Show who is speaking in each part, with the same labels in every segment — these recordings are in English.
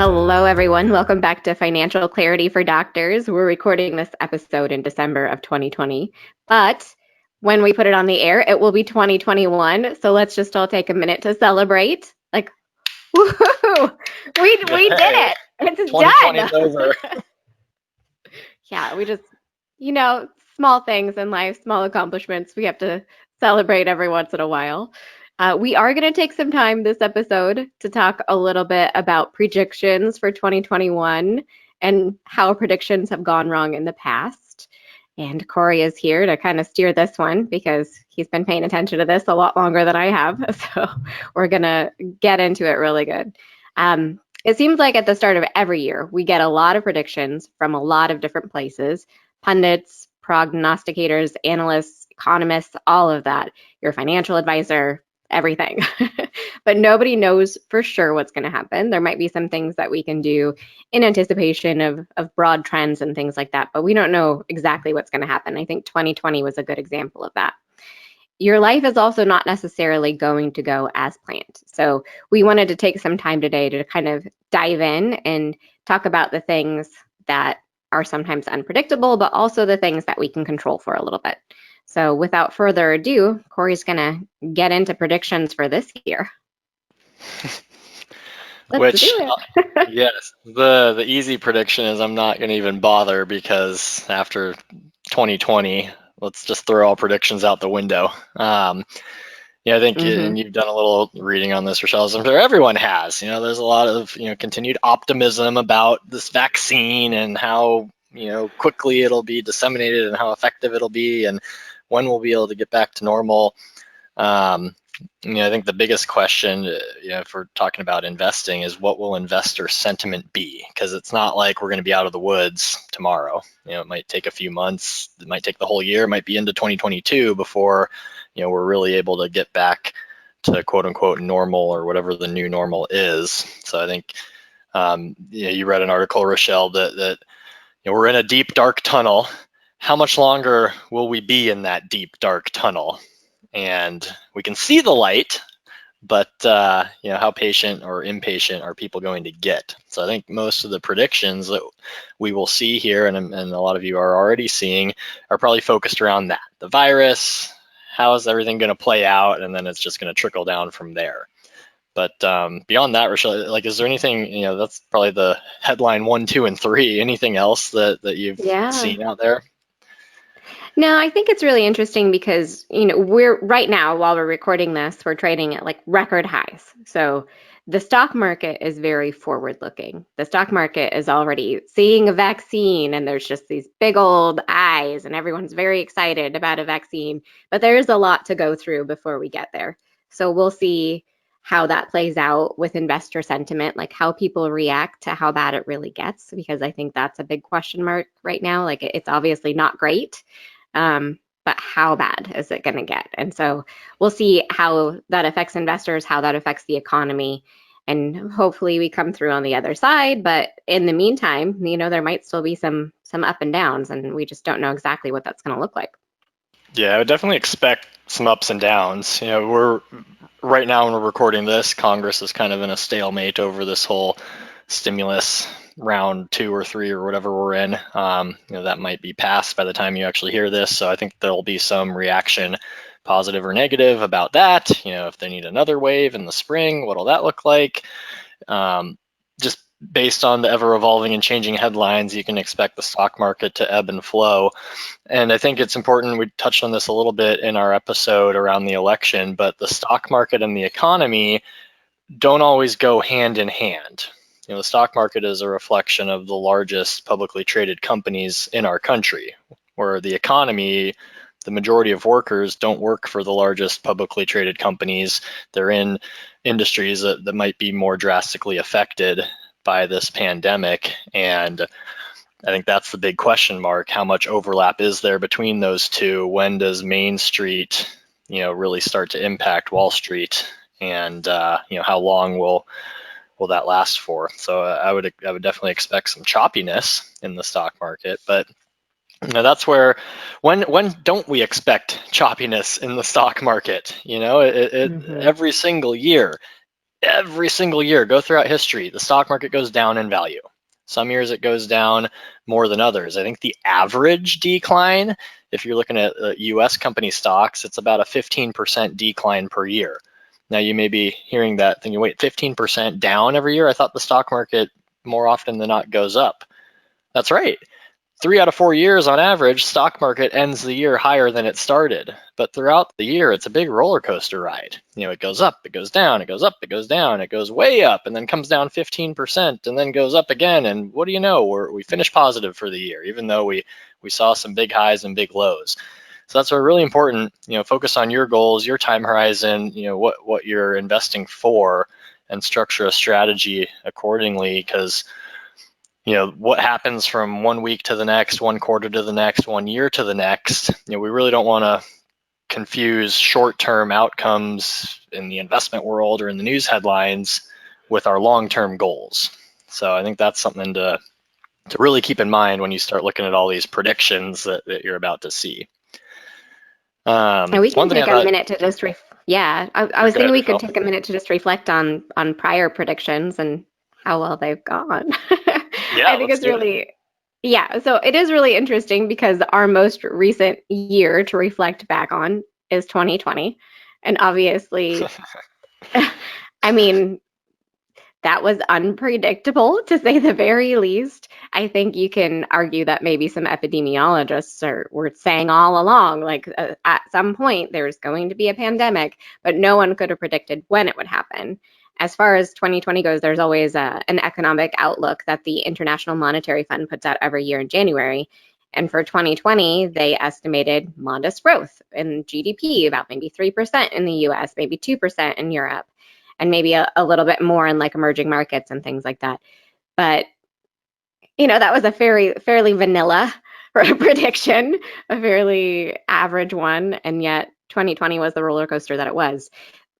Speaker 1: Hello, everyone. Welcome back to Financial Clarity for Doctors. We're recording this episode in December of 2020, but when we put it on the air, it will be 2021. So let's just all take a minute to celebrate. Like, woohoo! We did it. It's
Speaker 2: 2020
Speaker 1: done.
Speaker 2: is over.
Speaker 1: Yeah, we just, small things in life, small accomplishments. We have to celebrate every once in a while. We are going to take some time this episode to talk a little bit about predictions for 2021 and how predictions have gone wrong in the past. And Corey is here to kind of steer this one because he's been paying attention to this a lot longer than I have. So we're going to get into it really good. It seems like at the start of every year, we get a lot of predictions from a lot of different places, pundits, prognosticators, analysts, economists, all of that, your financial advisor, everything. But nobody knows for sure what's going to happen. There might be some things that we can do in anticipation of broad trends and things like that, but we don't know exactly what's going to happen. I think 2020 was a good example of that. Your life is also not necessarily going to go as planned. So we wanted to take some time today to kind of dive in and talk about the things that are sometimes unpredictable, but also the things that we can control for a little bit. So without further ado, Corey's going to get into predictions for this year.
Speaker 2: Yes, the easy prediction is I'm not going to even bother because after 2020, let's just throw all predictions out the window. I think and you've done a little reading on this, Rachelle, as I'm sure everyone has. There's a lot of continued optimism about this vaccine and how quickly it'll be disseminated and how effective it'll be and when we'll be able to get back to normal. I think the biggest question, if we're talking about investing, is what will investor sentiment be? Because it's not like we're going to be out of the woods tomorrow. It might take a few months. It might take the whole year. It might be into 2022 before, we're really able to get back to quote unquote normal or whatever the new normal is. So I think, you read an article, Rachelle, that we're in a deep, dark tunnel. How much longer will we be in that deep, dark tunnel? And we can see the light, but how patient or impatient are people going to get? So I think most of the predictions that we will see here, and a lot of you are already seeing, are probably focused around that. The virus, how is everything going to play out? And then it's just going to trickle down from there. But beyond that, Rachelle, is there anything, that's probably the headline 1, 2, and 3. Anything else that you've seen out there?
Speaker 1: No, I think it's really interesting because, we're right now, while we're recording this, we're trading at like record highs. So the stock market is very forward looking. The stock market is already seeing a vaccine and there's just these big old eyes and everyone's very excited about a vaccine, but there is a lot to go through before we get there. So we'll see how that plays out with investor sentiment, like how people react to how bad it really gets, because I think that's a big question mark right now. Like it's obviously not great. But how bad is it going to get? And so we'll see how that affects investors, how that affects the economy, and hopefully we come through on the other side. But in the meantime, there might still be some up and downs, and we just don't know exactly what that's going to look like.
Speaker 2: Yeah, I would definitely expect some ups and downs. We're right now when we're recording this, Congress is kind of in a stalemate over this whole stimulus round 2 or 3 or whatever we're in. That might be passed by the time you actually hear this. So I think there'll be some reaction, positive or negative, about that. If they need another wave in the spring, what'll that look like? Just based on the ever evolving and changing headlines, you can expect the stock market to ebb and flow. And I think it's important, we touched on this a little bit in our episode around the election, but the stock market and the economy don't always go hand in hand. The stock market is a reflection of the largest publicly traded companies in our country, where the economy, the majority of workers don't work for the largest publicly traded companies. They're in industries that might be more drastically affected by this pandemic. And I think that's the big question mark. How much overlap is there between those two? When does Main Street, really start to impact Wall Street? And how long will that last for? So I would definitely expect some choppiness in the stock market, but that's where when don't we expect choppiness in the stock market? Every single year every single year, go throughout history, the stock market goes down in value. Some years it goes down more than others. I think the average decline, if you're looking at US company stocks, it's about a 15% decline per year. Now you may be hearing that thinking, wait, 15% down every year? I thought the stock market more often than not goes up. That's right. 3 out of 4 years on average, stock market ends the year higher than it started. But throughout the year, it's a big roller coaster ride. It goes up, it goes down, it goes up, it goes down, it goes way up, and then comes down 15%, and then goes up again. And what do you know? We finish positive for the year, even though we saw some big highs and big lows. So that's really important. Focus on your goals, your time horizon, what you're investing for, and structure a strategy accordingly, because what happens from 1 week to the next, 1 quarter to the next, 1 year to the next, we really don't want to confuse short-term outcomes in the investment world or in the news headlines with our long-term goals. So I think that's something to really keep in mind when you start looking at all these predictions that you're about to see.
Speaker 1: And we can take a minute to just I was thinking we could take a minute to just reflect on prior predictions and how well they've gone.
Speaker 2: Yeah,
Speaker 1: I think it's really, so it is really interesting because our most recent year to reflect back on is 2020. And obviously, I mean, that was unpredictable to say the very least. I think you can argue that maybe some epidemiologists were saying all along, like at some point there's going to be a pandemic, but no one could have predicted when it would happen. As far as 2020 goes, there's always an economic outlook that the International Monetary Fund puts out every year in January. And for 2020, they estimated modest growth in GDP, about maybe 3% in the US, maybe 2% in Europe, and maybe a little bit more in like emerging markets and things like that. But, that was a fairly vanilla prediction, a fairly average one. And yet 2020 was the roller coaster that it was.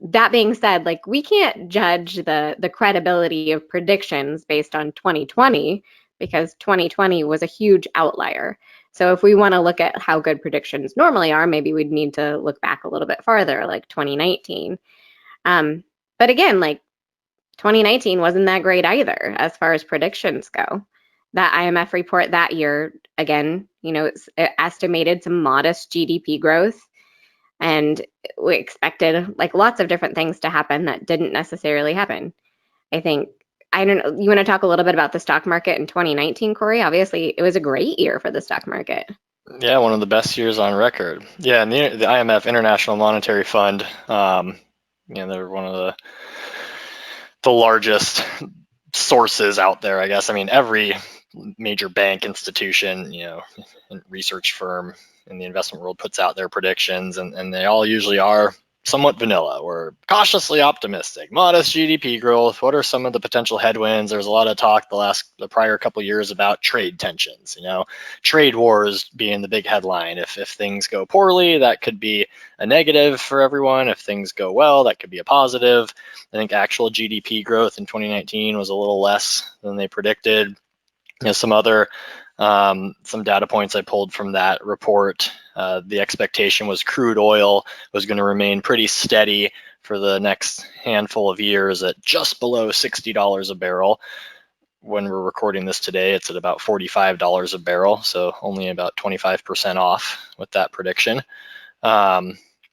Speaker 1: That being said, like we can't judge the credibility of predictions based on 2020 because 2020 was a huge outlier. So if we want to look at how good predictions normally are, maybe we'd need to look back a little bit farther, like 2019. But again, like 2019 wasn't that great either as far as predictions go. That IMF report that year, again, it estimated some modest GDP growth. And we expected like lots of different things to happen that didn't necessarily happen. I don't know, you want to talk a little bit about the stock market in 2019, Corey? Obviously, it was a great year for the stock market.
Speaker 2: Yeah, one of the best years on record. Yeah, and the IMF, International Monetary Fund, they're one of the largest sources out there, I guess. I mean, every major bank, institution, and research firm in the investment world puts out their predictions, and they all usually are somewhat vanilla. We're cautiously optimistic, modest GDP growth. What are some of the potential headwinds? There's a lot of talk the prior couple of years about trade tensions, trade wars being the big headline. If things go poorly, that could be a negative for everyone. If things go well, that could be a positive. I think actual GDP growth in 2019 was a little less than they predicted. Some other some data points I pulled from that report. The expectation was crude oil was going to remain pretty steady for the next handful of years at just below $60 a barrel. When we're recording this today, it's at about $45 a barrel, so only about 25% off with that prediction.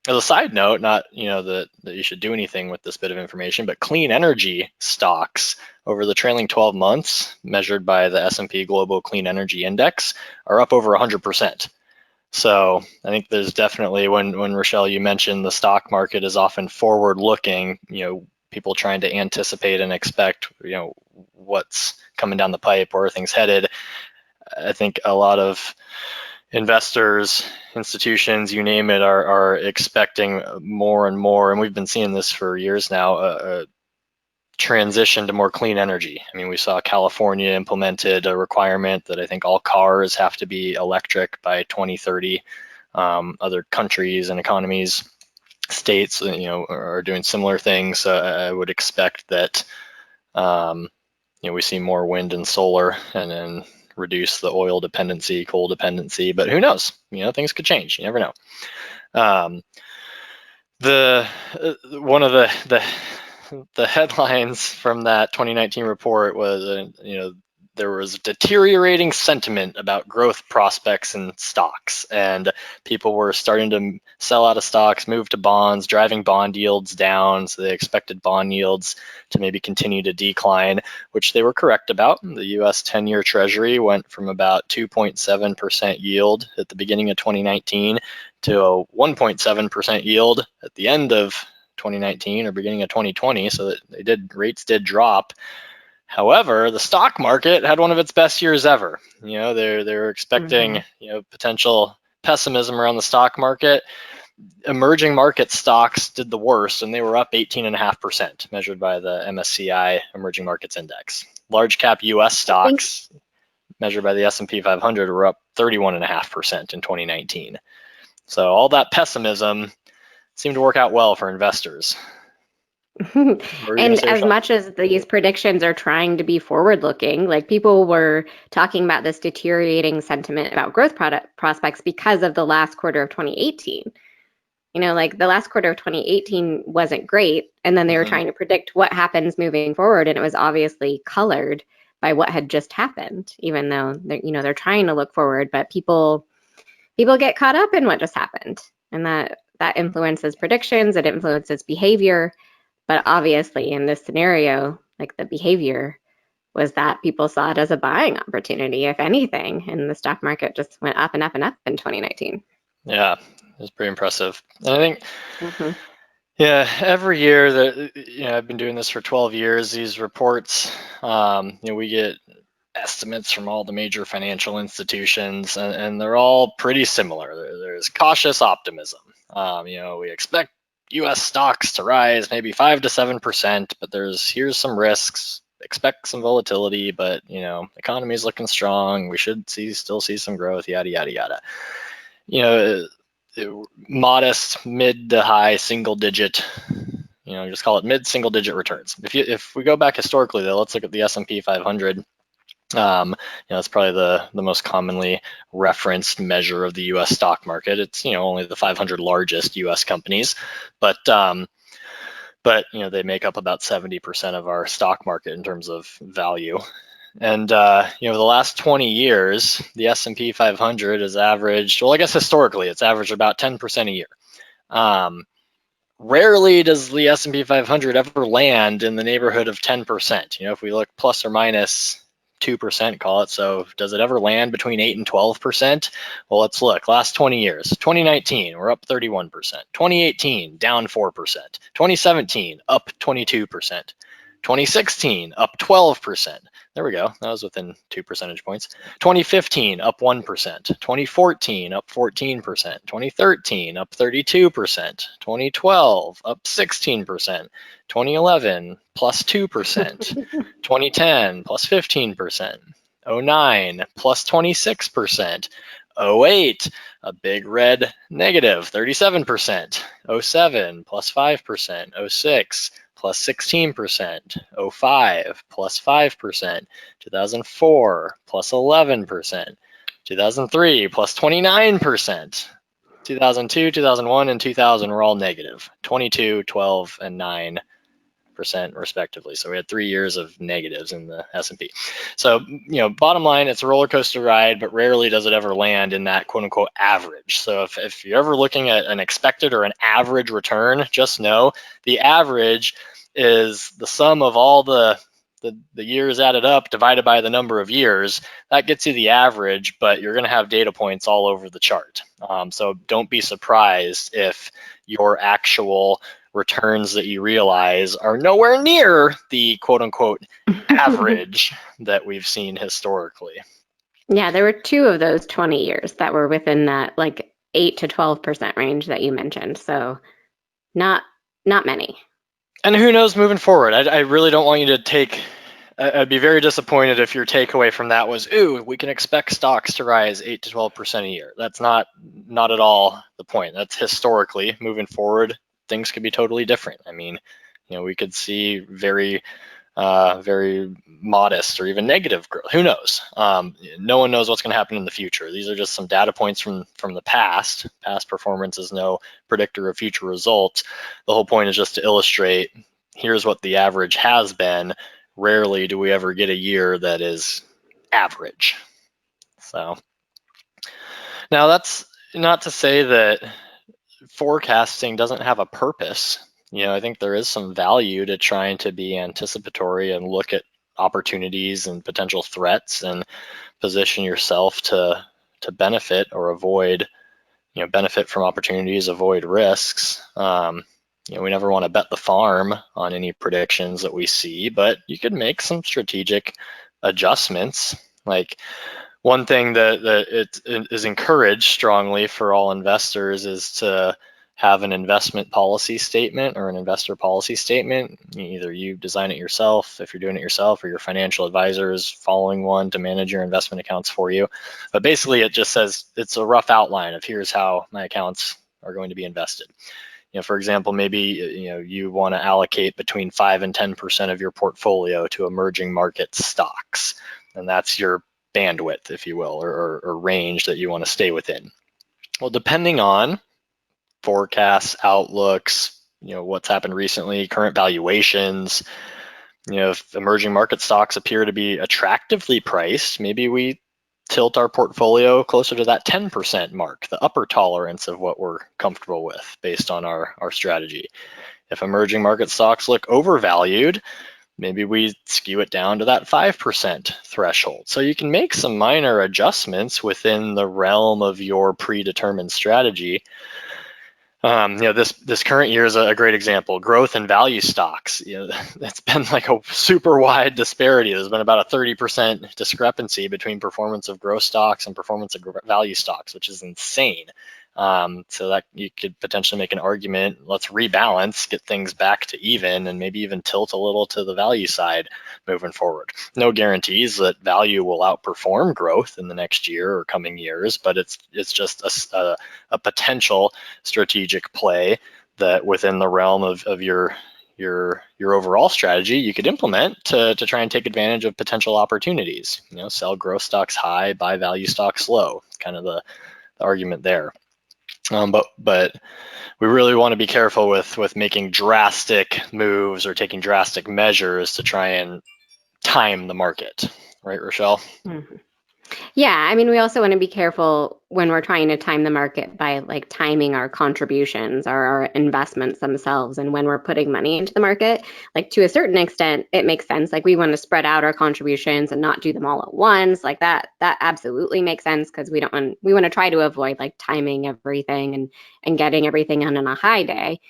Speaker 2: As a side note, not that you should do anything with this bit of information, but clean energy stocks over the trailing 12 months, measured by the S&P Global Clean Energy Index, are up over 100%. So I think there's definitely, when Rachelle, you mentioned the stock market is often forward-looking, people trying to anticipate and expect, what's coming down the pipe, where are things headed. I think a lot of investors, institutions, you name it, are expecting more and more, and we've been seeing this for years now, a transition to more clean energy. I mean, we saw California implemented a requirement that I think all cars have to be electric by 2030. Other countries and economies, states, are doing similar things. I would expect that, we see more wind and solar, and then reduce the oil dependency, coal dependency, but who knows? Things could change. You never know. One of the the headlines from that 2019 report was, there was deteriorating sentiment about growth prospects in stocks, and people were starting to sell out of stocks, move to bonds, driving bond yields down. So they expected bond yields to maybe continue to decline, which they were correct about. The US 10-year Treasury went from about 2.7% yield at the beginning of 2019 to a 1.7% yield at the end of 2019 or beginning of 2020. So that rates did drop. However, the stock market had one of its best years ever. They're expecting potential pessimism around the stock market. Emerging market stocks did the worst, and they were up 18.5%, measured by the MSCI Emerging Markets Index. Large cap U.S. stocks, measured by the S&P 500, were up 31.5% in 2019. So all that pessimism seemed to work out well for investors.
Speaker 1: And as much as these predictions are trying to be forward-looking, like people were talking about this deteriorating sentiment about growth prospects because of the last quarter of 2018. Like the last quarter of 2018 wasn't great, and then they were trying to predict what happens moving forward, and it was obviously colored by what had just happened, even though they're trying to look forward, but people get caught up in what just happened, and that influences predictions, it influences behavior. But obviously in this scenario, like the behavior was that people saw it as a buying opportunity, if anything, and the stock market just went up and up and up in 2019.
Speaker 2: Yeah, it was pretty impressive. And I think, every year that, I've been doing this for 12 years, these reports, we get estimates from all the major financial institutions, and they're all pretty similar. There's cautious optimism. We expect U.S. stocks to rise maybe 5 to 7%, but here's some risks. Expect some volatility, but economy's looking strong. We should still see some growth. Yada yada yada. Modest mid to high single digit. Just call it mid single digit returns. If we go back historically, though, let's look at the S&P 500. It's probably the most commonly referenced measure of the U.S. stock market. It's only the 500 largest U.S. companies, but they make up about 70% of our stock market in terms of value. And the last 20 years, the S&P 500 has averaged, well, I guess historically it's averaged about 10% a year. Rarely does the S&P 500 ever land in the neighborhood of 10%. If we look plus or minus 2%, call it. So does it ever land between 8 and 12%? Well, let's look. Last 20 years. 2019, we're up 31%. 2018, down 4%. 2017, up 22%. 2016, up 12%. There we go. That was within 2 percentage points. 2015, up 1%. 2014, up 14%. 2013, up 32%. 2012, up 16%. 2011, plus 2%. 2010, plus 15%. 09, plus 26%. 08, a big red negative, 37%. 07, plus 5%. 06, plus 16%, 05, plus 5%, 2004, plus 11%, 2003, plus 29%, 2002, 2001, and 2000 were all negative, 22, 12, and 9% respectively. So we had 3 years of negatives in the S&P. So, bottom line, it's a roller coaster ride, but rarely does it ever land in that quote unquote average. So if you're ever looking at an expected or an average return, just know the average is the sum of all the years added up divided by the number of years. That gets you the average, but you're going to have data points all over the chart. So don't be surprised if your actual returns that you realize are nowhere near the quote unquote average that we've seen historically.
Speaker 1: Yeah, there were 2 of those 20 years that were within that like 8 to 12% range that you mentioned. So not many.
Speaker 2: And who knows moving forward? I really don't want you to take. I'd be very disappointed if your takeaway from that was, ooh, we can expect stocks to rise 8 to 12% a year. That's not at all the point. That's historically. Moving forward, things could be totally different. I mean, we could see very modest or even negative growth. Who knows? No one knows what's going to happen in the future. These are just some data points from the past. Past performance is no predictor of future results. The whole point is just to illustrate here's what the average has been. Rarely do we ever get a year that is average. So now that's not to say that forecasting doesn't have a purpose. I think there is some value to trying to be anticipatory and look at opportunities and potential threats and position yourself to benefit or avoid, benefit from opportunities, avoid risks. We never want to bet the farm on any predictions that we see, but you could make some strategic adjustments. Like one thing that it is encouraged strongly for all investors is to have an investment policy statement or an investor policy statement. Either you design it yourself, if you're doing it yourself, or your financial advisor is following one to manage your investment accounts for you. But basically it just says, it's a rough outline of here's how my accounts are going to be invested. For example, maybe you want to allocate between 5 and 10% of your portfolio to emerging market stocks, and that's your bandwidth, if you will, or range that you want to stay within. Well, depending on forecasts, outlooks, what's happened recently, current valuations, if emerging market stocks appear to be attractively priced, maybe we tilt our portfolio closer to that 10% mark, the upper tolerance of what we're comfortable with based on our strategy. If emerging market stocks look overvalued, maybe we skew it down to that 5% threshold. So you can make some minor adjustments within the realm of your predetermined strategy. This current year is a great example. Growth and value stocks. It's been like a super wide disparity. There's been about a 30% discrepancy between performance of growth stocks and performance of value stocks, which is insane. So that you could potentially make an argument, let's rebalance, get things back to even, and maybe even tilt a little to the value side moving forward. No guarantees that value will outperform growth in the next year or coming years, but it's just a potential strategic play that within the realm of your overall strategy you could implement to try and take advantage of potential opportunities. Sell growth stocks high, buy value stocks low, kind of the argument there. But we really want to be careful with making drastic moves or taking drastic measures to try and time the market, right, Rachelle?
Speaker 1: Mm-hmm. Yeah, I mean, we also want to be careful when we're trying to time the market by like timing our contributions or our investments themselves. And when we're putting money into the market, like to a certain extent, it makes sense. Like we want to spread out our contributions and not do them all at once. Like that absolutely makes sense because we want to try to avoid like timing everything and getting everything in on a high day.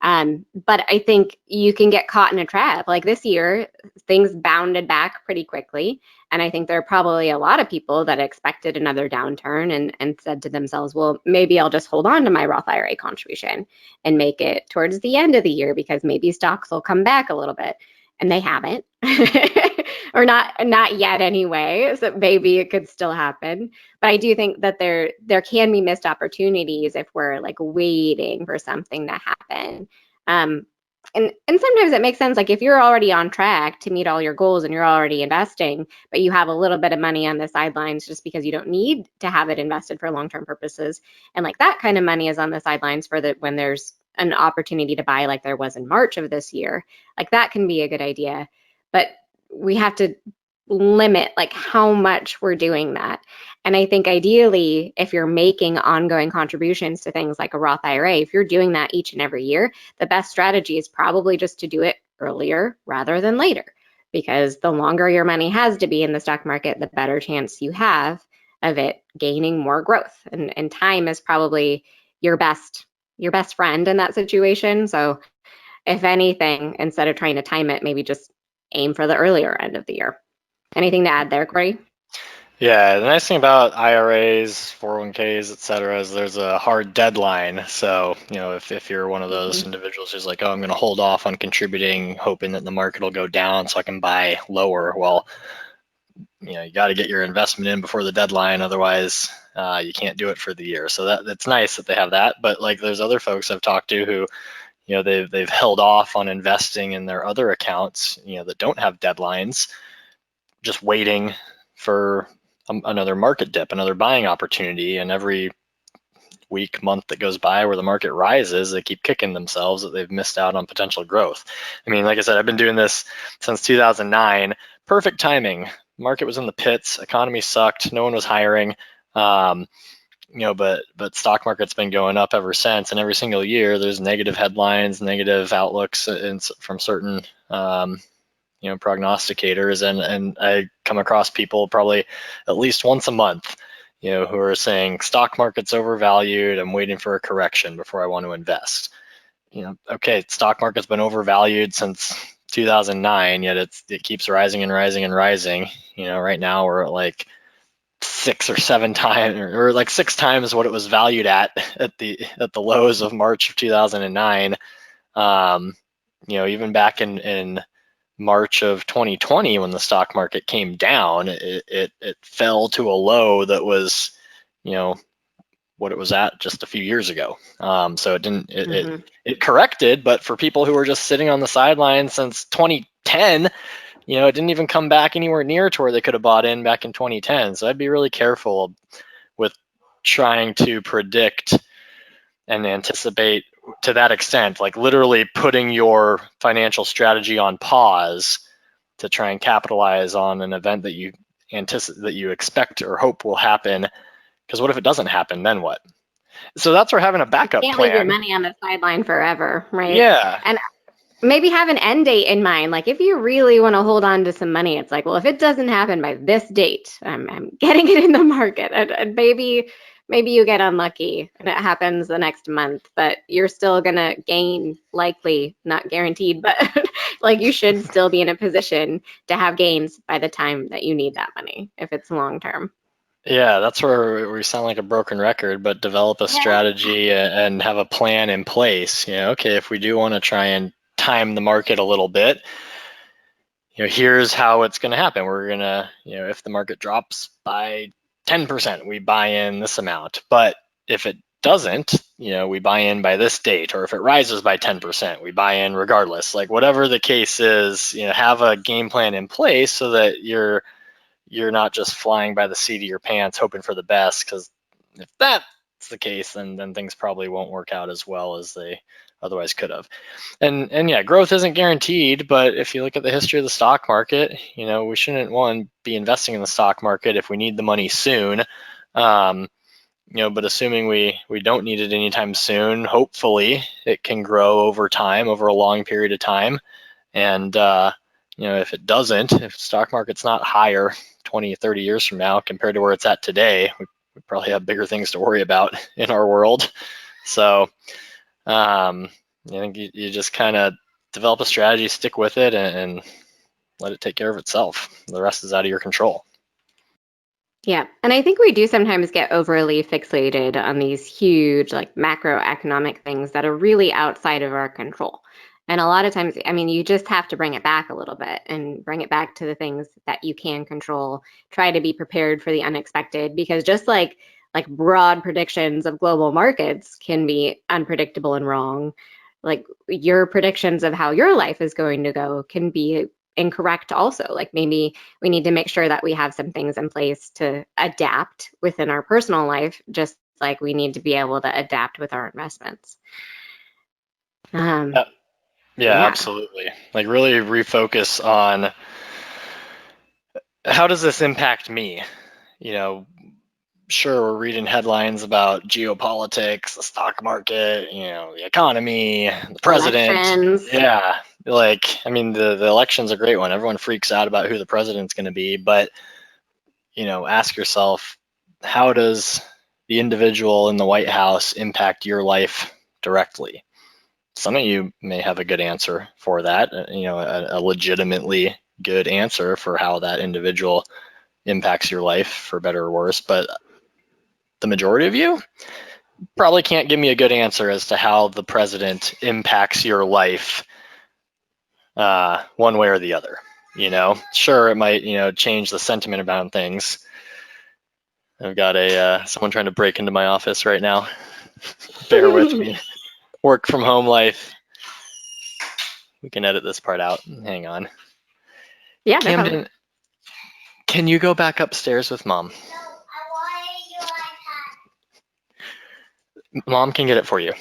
Speaker 1: But I think you can get caught in a trap. Like this year, things bounded back pretty quickly. And I think there are probably a lot of people that expected another downturn and said to themselves, well, maybe I'll just hold on to my Roth IRA contribution and make it towards the end of the year because maybe stocks will come back a little bit. And they haven't, or not yet anyway. So maybe it could still happen. But I do think that there can be missed opportunities if we're like waiting for something to happen. And sometimes it makes sense, like if you're already on track to meet all your goals and you're already investing, but you have a little bit of money on the sidelines just because you don't need to have it invested for long-term purposes. And like that kind of money is on the sidelines for when there's an opportunity to buy like there was in March of this year. Like that can be a good idea. But we have to limit like how much we're doing that. And I think ideally, if you're making ongoing contributions to things like a Roth IRA, if you're doing that each and every year, the best strategy is probably just to do it earlier rather than later, because the longer your money has to be in the stock market, the better chance you have of it gaining more growth. And time is probably your best friend in that situation. So if anything, instead of trying to time it, maybe just aim for the earlier end of the year. Anything to add there, Corey?
Speaker 2: Yeah, the nice thing about IRAs, 401ks, et cetera, is there's a hard deadline. So, if you're one of those individuals who's like, oh, I'm going to hold off on contributing, hoping that the market will go down so I can buy lower. Well, you got to get your investment in before the deadline. Otherwise, you can't do it for the year. So that's nice that they have that. But like there's other folks I've talked to who, they've held off on investing in their other accounts, that don't have deadlines, just waiting for another market dip, another buying opportunity, and every week, month that goes by where the market rises, they keep kicking themselves that they've missed out on potential growth. I mean, like I said, I've been doing this since 2009. Perfect timing. Market was in the pits. Economy sucked. No one was hiring. But stock market's been going up ever since, and every single year there's negative headlines, negative outlooks from certain prognosticators, and I come across people probably at least once a month, who are saying stock market's overvalued. I'm waiting for a correction before I want to invest. Okay, stock market's been overvalued since 2009, yet it keeps rising and rising and rising. Right now we're at like 6 or 7 times, or like 6 times what it was valued at the lows of March of 2009. Even back in March of 2020, when the stock market came down, it fell to a low that was, what it was at just a few years ago. So it corrected, but for people who were just sitting on the sidelines since 2010, it didn't even come back anywhere near to where they could have bought in back in 2010. So I'd be really careful with trying to predict and anticipate to that extent, like literally putting your financial strategy on pause to try and capitalize on an event that you expect or hope will happen. Because what if it doesn't happen? Then what? So that's where having a backup
Speaker 1: plan. You can't
Speaker 2: plan.
Speaker 1: leave your money on the sideline forever, right?
Speaker 2: Yeah.
Speaker 1: And maybe have an end date in mind. Like if you really want to hold on to some money, it's like, well, if it doesn't happen by this date, I'm getting it in the market. And maybe you get unlucky and it happens the next month, but you're still going to gain, likely, not guaranteed, but like you should still be in a position to have gains by the time that you need that money if it's long term.
Speaker 2: Yeah, that's where we sound like a broken record, but develop a strategy and have a plan in place. Okay, if we do want to try and time the market a little bit, here's how it's going to happen. We're going to, if the market drops by 10%, we buy in this amount. But if it doesn't, we buy in by this date. Or if it rises by 10%, we buy in regardless. Like whatever the case is, have a game plan in place so that you're not just flying by the seat of your pants hoping for the best, because if that's the case, then things probably won't work out as well as they otherwise could have. And yeah, growth isn't guaranteed, but if you look at the history of the stock market, we shouldn't be investing in the stock market if we need the money soon. But assuming we don't need it anytime soon, hopefully it can grow over time, over a long period of time. And if it doesn't, if the stock market's not higher 20, 30 years from now compared to where it's at today, we probably have bigger things to worry about in our world. So I think you just kind of develop a strategy, stick with it, and let it take care of itself. The rest is out of your control.
Speaker 1: Yeah. And I think we do sometimes get overly fixated on these huge, like macroeconomic things that are really outside of our control. And a lot of times, I mean, you just have to bring it back a little bit and bring it back to the things that you can control. Try to be prepared for the unexpected, because just like broad predictions of global markets can be unpredictable and wrong, like your predictions of how your life is going to go can be incorrect also. Like maybe we need to make sure that we have some things in place to adapt within our personal life, just like we need to be able to adapt with our investments.
Speaker 2: Yeah, absolutely. Like really refocus on how does this impact me? Sure, we're reading headlines about geopolitics, the stock market, the economy, the president.
Speaker 1: Elections.
Speaker 2: Yeah, the election's a great one. Everyone freaks out about who the president's going to be, but ask yourself, how does the individual in the White House impact your life directly? Some of you may have a good answer for that, a legitimately good answer for how that individual impacts your life for better or worse, but the majority of you probably can't give me a good answer as to how the president impacts your life one way or the other. Sure, it might, change the sentiment about things. I've got someone trying to break into my office right now. Bear with me. Work from home life. We can edit this part out. Hang on.
Speaker 1: Yeah,
Speaker 2: Camden, can you go back upstairs with Mom? Mom can get it for you.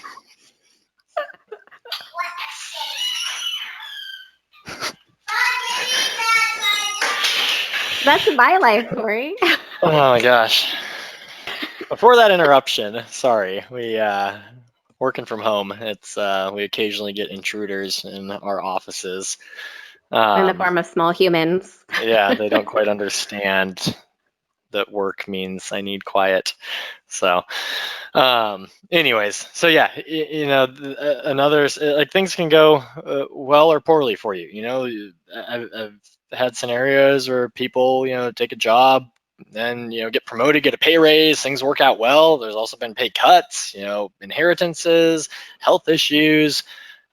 Speaker 1: That's my life, Corey.
Speaker 2: Oh my gosh. Before that interruption, sorry, we working from home. It's we occasionally get intruders in our offices.
Speaker 1: In the form of small humans.
Speaker 2: Yeah, they don't quite understand that work means I need quiet. So, anyways, so yeah, another like things can go well or poorly for you. I've had scenarios where people, take a job and get promoted, get a pay raise, things work out well. There's also been pay cuts, inheritances, health issues.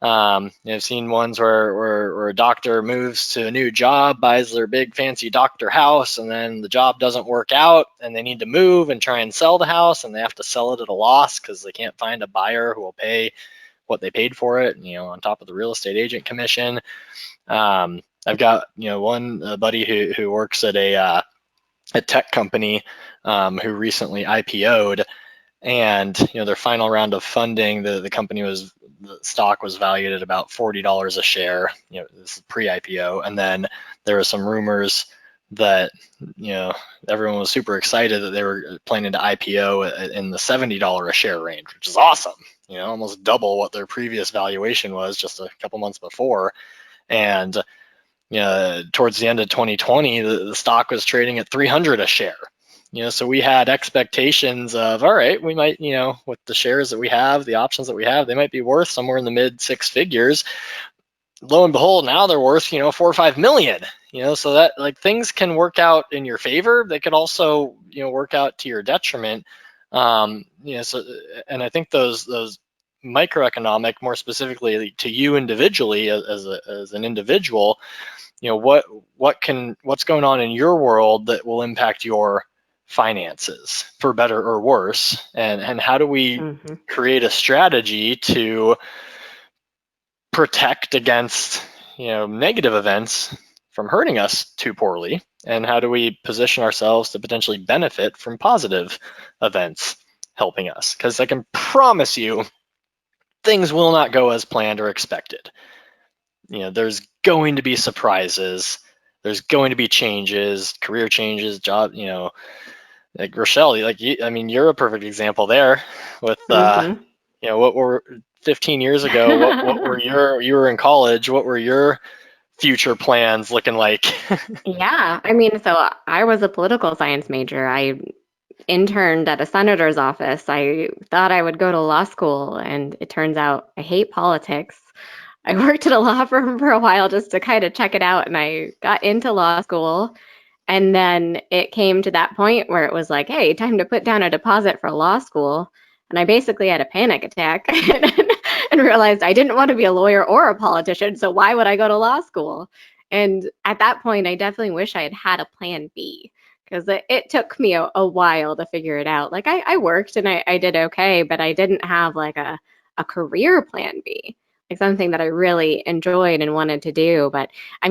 Speaker 2: I've seen ones where a doctor moves to a new job, buys their big fancy doctor house, and then the job doesn't work out, and they need to move and try and sell the house, and they have to sell it at a loss because they can't find a buyer who will pay what they paid for it, on top of the real estate agent commission. I've got one buddy who works at a tech company who recently IPO'd, and their final round of funding, the stock was valued at about $40 a share. This is pre-IPO, and then there were some rumors that everyone was super excited that they were planning to IPO in the $70 a share range, which is awesome. Almost double what their previous valuation was just a couple months before, and towards the end of 2020, the stock was trading at 300 a share. So we had expectations of, all right, we might, with the shares that we have, the options that we have, they might be worth somewhere in the mid six figures. Lo and behold, now they're worth, 4 or 5 million. So that like things can work out in your favor. They could also, work out to your detriment. So, and I think those microeconomic, more specifically to you individually as an individual, what's going on in your world that will impact your finances for better or worse, and how do we create a strategy to protect against negative events from hurting us too poorly, and how do we position ourselves to potentially benefit from positive events helping us? Because I can promise you things will not go as planned or expected. There's going to be surprises, there's going to be changes, career changes, job, like Rachelle, you're a perfect example there with, what were 15 years ago, what were you were in college, what were your future plans looking like?
Speaker 1: Yeah, so I was a political science major. I interned at a senator's office. I thought I would go to law school, and it turns out I hate politics. I worked at a law firm for a while just to kind of check it out, and I got into law school. And then it came to that point where it was like, hey, time to put down a deposit for law school. And I basically had a panic attack and realized I didn't want to be a lawyer or a politician. So why would I go to law school? And at that point, I definitely wish I had had a plan B, because it took me a while to figure it out. Like I worked and I did okay, but I didn't have like a career plan B, like something that I really enjoyed and wanted to do. But I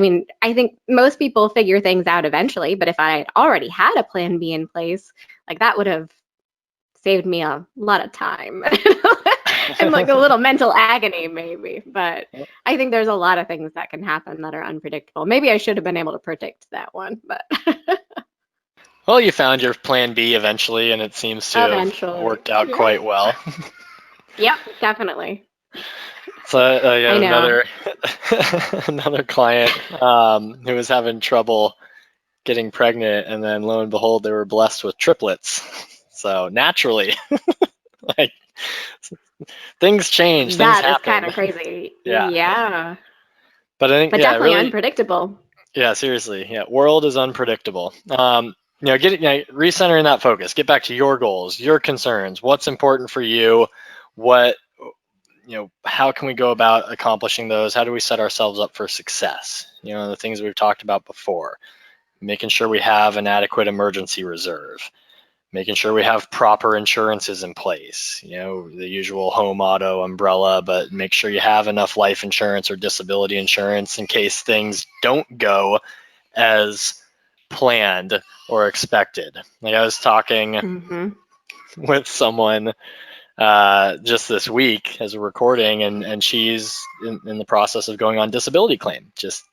Speaker 1: think most people figure things out eventually, but if I had already had a plan B in place, like that would have saved me a lot of time and like a little mental agony maybe. But I think there's a lot of things that can happen that are unpredictable. Maybe I should have been able to predict that one, but
Speaker 2: Well, you found your plan B eventually, and it seems to have
Speaker 1: eventually.
Speaker 2: worked out quite well.
Speaker 1: Yep, definitely.
Speaker 2: So
Speaker 1: I know.
Speaker 2: another client who was having trouble getting pregnant, and then lo and behold, they were blessed with triplets. So naturally, like things change, things
Speaker 1: That is kind
Speaker 2: happen.
Speaker 1: of crazy.
Speaker 2: Yeah.
Speaker 1: Yeah.
Speaker 2: But I think,
Speaker 1: But
Speaker 2: yeah,
Speaker 1: definitely
Speaker 2: really,
Speaker 1: unpredictable.
Speaker 2: yeah, seriously, yeah, world is unpredictable. Recentering that focus, get back to your goals, your concerns, what's important for you, what, how can we go about accomplishing those? How do we set ourselves up for success? The things we've talked about before, making sure we have an adequate emergency reserve, making sure we have proper insurances in place, the usual home, auto, umbrella, but make sure you have enough life insurance or disability insurance in case things don't go as planned or expected. Like I was talking with someone just this week as we're recording, and she's in the process of going on disability claim. Just,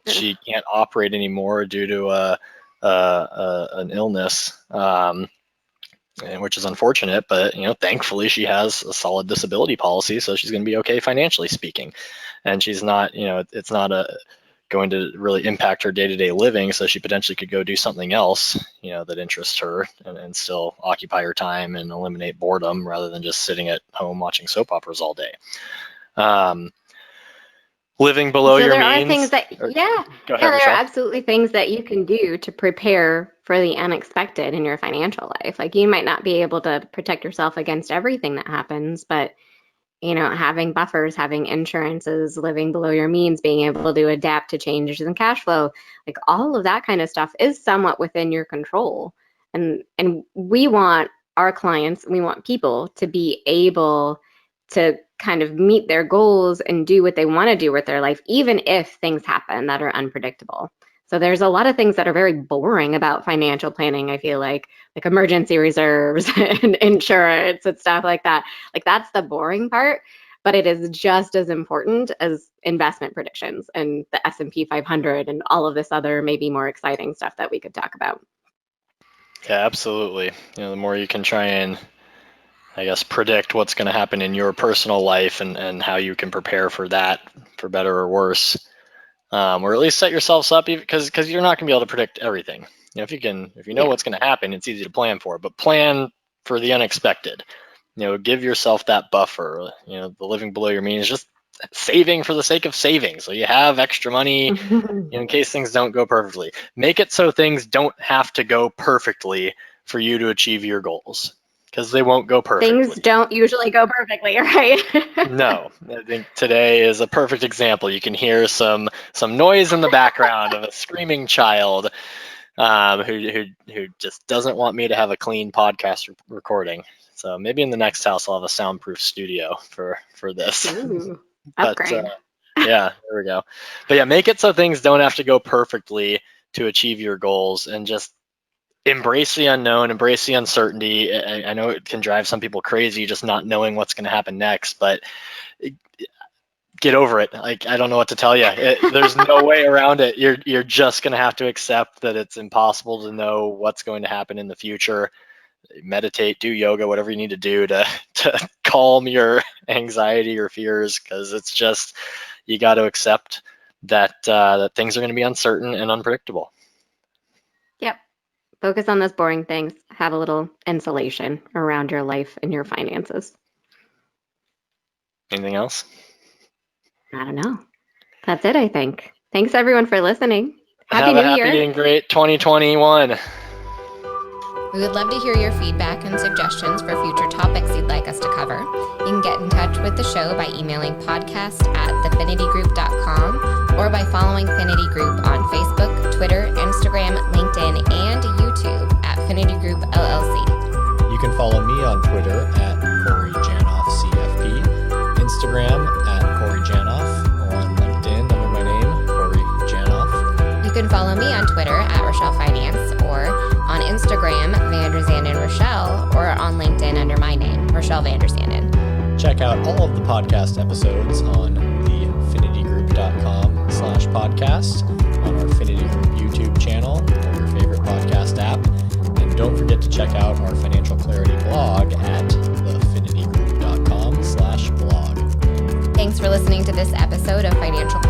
Speaker 2: she can't operate anymore due to an illness, which is unfortunate. But thankfully she has a solid disability policy, so she's going to be okay financially speaking, and she's not, it's not going to really impact her day-to-day living, so she potentially could go do something else that interests her, and still occupy her time and eliminate boredom rather than just sitting at home watching soap operas all day. Living below your means.
Speaker 1: So there are things that,
Speaker 2: Go ahead,
Speaker 1: there
Speaker 2: Rachelle.
Speaker 1: are absolutely things that you can do to prepare for the unexpected in your financial life. Like, you might not be able to protect yourself against everything that happens, but having buffers, having insurances, living below your means, being able to adapt to changes in cash flow, like all of that kind of stuff is somewhat within your control. And we want our clients, we want people to be able to kind of meet their goals and do what they want to do with their life, even if things happen that are unpredictable. So there's a lot of things that are very boring about financial planning, I feel like emergency reserves and insurance and stuff like that. Like, that's the boring part, but it is just as important as investment predictions and the S&P 500 and all of this other maybe more exciting stuff that we could talk about.
Speaker 2: Yeah, absolutely. The more you can try and, I guess, predict what's going to happen in your personal life and how you can prepare for that, for better or worse, or at least set yourselves up, because you're not going to be able to predict everything. If you know what's going to happen, it's easy to plan for, but plan for the unexpected. Give yourself that buffer. The living below your means, just saving for the sake of saving, so you have extra money in case things don't go perfectly. Make it so things don't have to go perfectly for you to achieve your goals, because they won't go perfectly.
Speaker 1: Things don't usually go perfectly, right?
Speaker 2: No, I think today is a perfect example. You can hear some noise in the background of a screaming child who just doesn't want me to have a clean podcast recording. So maybe in the next house I'll have a soundproof studio for this.
Speaker 1: Ooh,
Speaker 2: But
Speaker 1: upgrade.
Speaker 2: yeah, there we go. But yeah, make it so things don't have to go perfectly to achieve your goals, and just embrace the unknown, embrace the uncertainty. I know it can drive some people crazy just not knowing what's going to happen next, but get over it. Like, I don't know what to tell you. There's no way around it. You're just going to have to accept that it's impossible to know what's going to happen in the future. Meditate, do yoga, whatever you need to do to calm your anxiety or fears, because it's just, you got to accept that things are going to be uncertain and unpredictable.
Speaker 1: Yep. Focus on those boring things. Have a little insulation around your life and your finances.
Speaker 2: Anything else?
Speaker 1: I don't know. That's it, I think. Thanks, everyone, for listening.
Speaker 2: Have a happy and great 2021.
Speaker 3: We would love to hear your feedback and suggestions for future topics you'd like us to cover. You can get in touch with the show by emailing podcast@thefinitigroup.com or by following Finity Group on Facebook, Twitter, Instagram, LinkedIn, and YouTube at Finity Group LLC.
Speaker 4: You can follow me on Twitter at Corey Janoff CFP, Instagram at Corey Janoff, or on LinkedIn under my name, Corey Janoff.
Speaker 3: You can follow me on Twitter at Rachelle Finance, or on Instagram, Vanderzanden Rachelle, or on LinkedIn under my name, Rachelle Vanderzanden.
Speaker 4: Check out all of the podcast episodes on thefinitygroup.com/podcast, on our Finity Group YouTube channel, or your favorite podcast app. And don't forget to check out our financial clarity blog at thefinitygroup.com/blog.
Speaker 3: Thanks for listening to this episode of Financial